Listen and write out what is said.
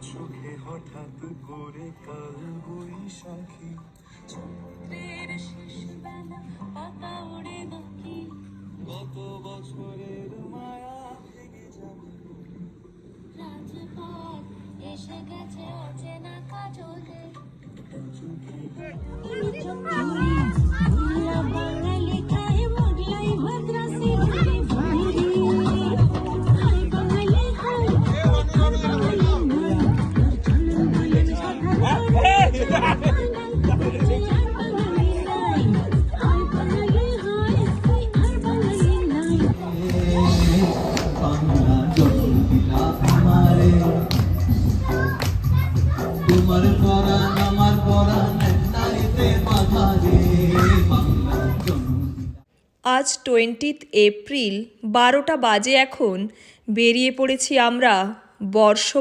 চোখে হঠাৎ করে কাল বৈশাখী চৈত্রের শেষ বেলা পাতা ওড়ে নাকি গত বছরের মায়া ভেঙে যাবে রাজপথ এসে গেছে অচেনা কাজলে বাঙালি খায় মোগলাই ভদ্রাসি তোমার পরাণ আমার পরাণ নাইতে মাঝারে আজ 20 এপ্রিল 12টা বাজে এখন বেরিয়ে পড়েছি আমরা বর্ষ